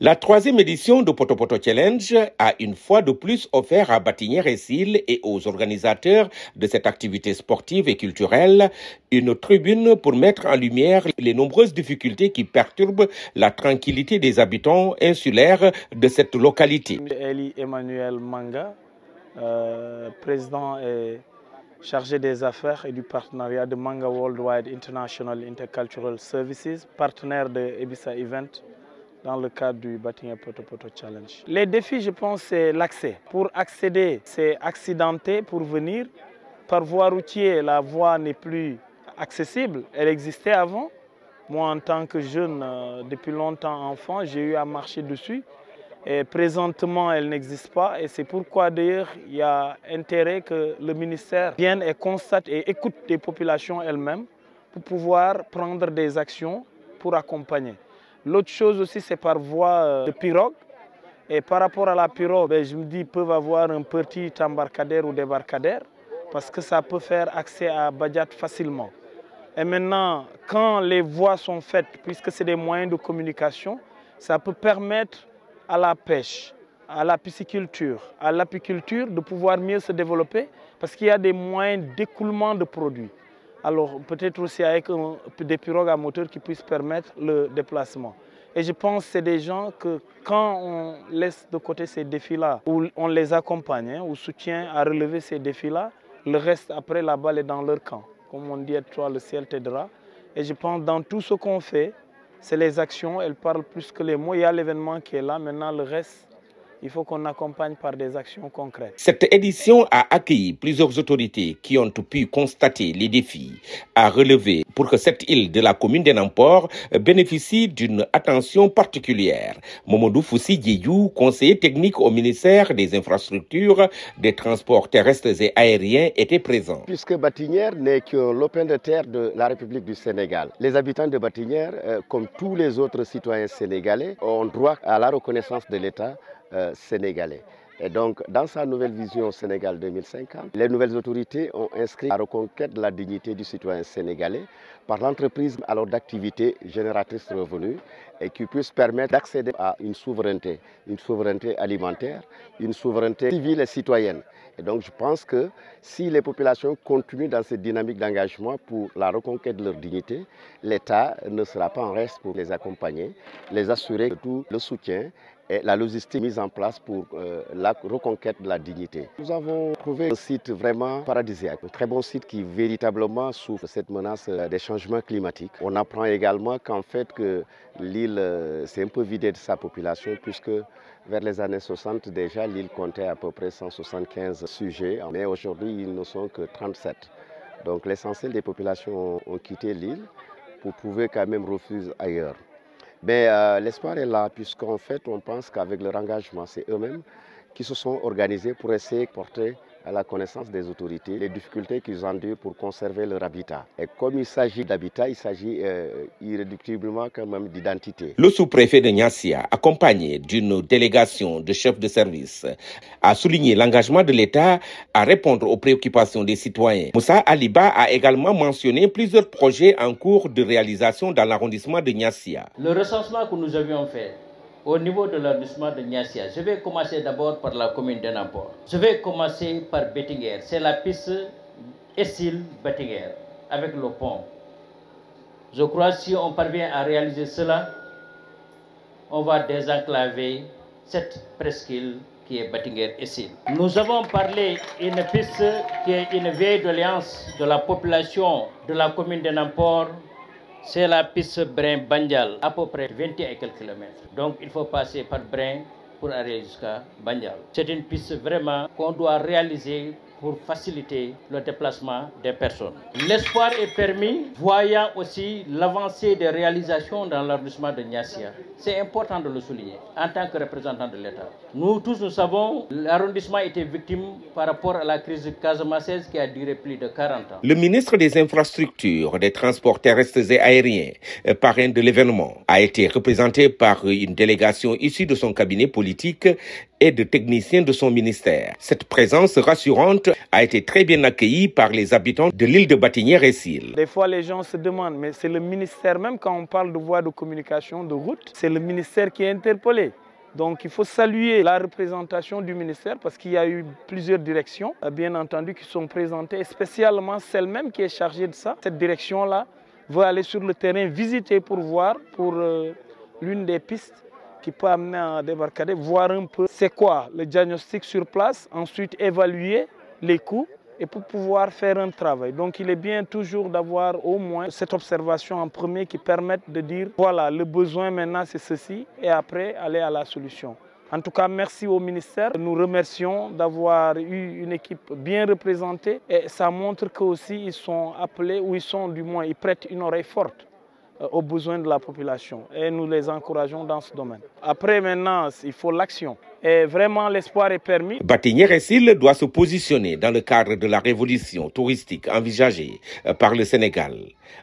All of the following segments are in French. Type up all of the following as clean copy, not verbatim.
La troisième édition de Poto Poto Challenge a une fois de plus offert à Batinière-et-Sil et aux organisateurs de cette activité sportive et culturelle une tribune pour mettre en lumière les nombreuses difficultés qui perturbent la tranquillité des habitants insulaires de cette localité. Eli Emmanuel Manga, président et chargé des affaires et du partenariat de Manga Worldwide International Intercultural Services, partenaire de Ebissa Event, dans le cadre du Batinière Poto Poto Challenge. Les défis, je pense, c'est l'accès. Pour accéder, c'est accidenté pour venir. Par voie routière, la voie n'est plus accessible. Elle existait avant. Moi, en tant que jeune, depuis longtemps enfant, j'ai eu à marcher dessus. Et présentement, elle n'existe pas. Et c'est pourquoi, d'ailleurs, il y a intérêt que le ministère vienne et constate et écoute les populations elles-mêmes pour pouvoir prendre des actions pour accompagner. L'autre chose aussi, c'est par voie de pirogue. Et par rapport à la pirogue, je me dis qu'ils peuvent avoir un petit embarcadère ou débarcadère parce que ça peut faire accès à Badiat facilement. Et maintenant, quand les voies sont faites, puisque c'est des moyens de communication, ça peut permettre à la pêche, à la pisciculture, à l'apiculture de pouvoir mieux se développer parce qu'il y a des moyens d'écoulement de produits. Alors peut-être aussi avec des pirogues à moteur qui puissent permettre le déplacement. Et je pense que c'est des gens que quand on laisse de côté ces défis-là, ou on les accompagne, ou soutient à relever ces défis-là, le reste après la balle est dans leur camp. Comme on dit, toi le ciel t'aidera. Et je pense que dans tout ce qu'on fait, c'est les actions, elles parlent plus que les mots. Il y a l'événement qui est là, maintenant le reste, il faut qu'on accompagne par des actions concrètes. Cette édition a accueilli plusieurs autorités qui ont pu constater les défis à relever pour que cette île de la commune d'Enampor bénéficie d'une attention particulière. Momodou Foussi Diédiou, conseiller technique au ministère des Infrastructures, des Transports terrestres et aériens, était présent. Puisque Batinière n'est que l'open de terre de la République du Sénégal. Les habitants de Batinière, comme tous les autres citoyens sénégalais, ont droit à la reconnaissance de l'État sénégalais. Et donc, dans sa nouvelle vision Sénégal 2050, les nouvelles autorités ont inscrit la reconquête de la dignité du citoyen sénégalais par l'entreprise alors d'activités génératrices de revenus et qui puissent permettre d'accéder à une souveraineté alimentaire, une souveraineté civile et citoyenne. Et donc, je pense que si les populations continuent dans cette dynamique d'engagement pour la reconquête de leur dignité, l'État ne sera pas en reste pour les accompagner, les assurer de tout le soutien et la logistique mise en place pour la reconquête de la dignité. Nous avons trouvé un site vraiment paradisiaque, un très bon site qui véritablement souffre de cette menace des changements climatiques. On apprend également qu'en fait que l'île s'est un peu vidée de sa population puisque vers les années 60 déjà l'île comptait à peu près 175 sujets, mais aujourd'hui ils ne sont que 37. Donc l'essentiel des populations ont quitté l'île pour trouver quand même refuge ailleurs. Mais l'espoir est là, puisqu'en fait, on pense qu'avec leur engagement, c'est eux-mêmes qui se sont organisés pour essayer de porter à la connaissance des autorités les difficultés qu'ils endurent pour conserver leur habitat. Et comme il s'agit d'habitat, il s'agit irréductiblement quand même d'identité. Le sous-préfet de Niassia, accompagné d'une délégation de chefs de service, a souligné l'engagement de l'État à répondre aux préoccupations des citoyens. Moussa Aliba a également mentionné plusieurs projets en cours de réalisation dans l'arrondissement de Niassia. Le recensement que nous avions fait au niveau de l'arrondissement de Niassia, je vais commencer d'abord par la commune d'Enampor. Je vais commencer par Bettinger. C'est la piste Essil-Bettinger avec le pont. Je crois que si on parvient à réaliser cela, on va désenclaver cette presqu'île qui est Bettinger-Essil. Nous avons parlé d'une piste qui est une vieille doléance de la population de la commune d'Enampor. C'est la piste Brin-Bandial, à peu près 20 et quelques kilomètres. Donc il faut passer par Brin pour aller jusqu'à Bandial. C'est une piste vraiment qu'on doit réaliser pour faciliter le déplacement des personnes. L'espoir est permis, voyant aussi l'avancée des réalisations dans l'arrondissement de Niassia. C'est important de le souligner en tant que représentant de l'État. Nous tous, nous savons, l'arrondissement était victime par rapport à la crise casamançaise qui a duré plus de 40 ans. Le ministre des Infrastructures, des Transports terrestres et aériens, parrain de l'événement, a été représenté par une délégation issue de son cabinet politique et de techniciens de son ministère. Cette présence rassurante a été très bien accueilli par les habitants de l'île de Batinière-Essyl. Des fois, les gens se demandent, mais c'est le ministère même, quand on parle de voies de communication, de route, c'est le ministère qui est interpellé. Donc il faut saluer la représentation du ministère parce qu'il y a eu plusieurs directions, bien entendu, qui sont présentées, et spécialement celle-même qui est chargée de ça. Cette direction-là veut aller sur le terrain, visiter pour voir, pour l'une des pistes qui peut amener à débarcader, voir un peu c'est quoi le diagnostic sur place, ensuite évaluer les coûts et pour pouvoir faire un travail. Donc il est bien toujours d'avoir au moins cette observation en premier qui permette de dire voilà, le besoin maintenant c'est ceci et après aller à la solution. En tout cas, merci au ministère. Nous remercions d'avoir eu une équipe bien représentée et ça montre qu'aussi ils sont appelés ou ils prêtent une oreille forte aux besoins de la population et nous les encourageons dans ce domaine. Après maintenant, il faut l'action et vraiment l'espoir est permis. Batinière-Essyl doit se positionner dans le cadre de la révolution touristique envisagée par le Sénégal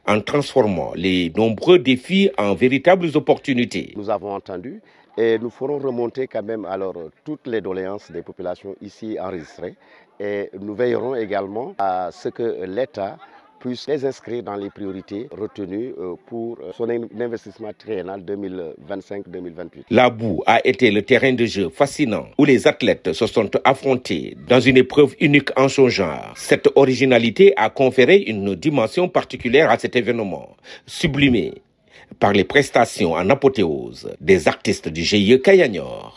en transformant les nombreux défis en véritables opportunités. Nous avons entendu et nous ferons remonter quand même alors toutes les doléances des populations ici enregistrées et nous veillerons également à ce que l'État puisse les inscrire dans les priorités retenues pour son investissement triennal 2025-2028. La boue a été le terrain de jeu fascinant où les athlètes se sont affrontés dans une épreuve unique en son genre. Cette originalité a conféré une dimension particulière à cet événement, sublimé par les prestations en apothéose des artistes du GIE Kaya Nior.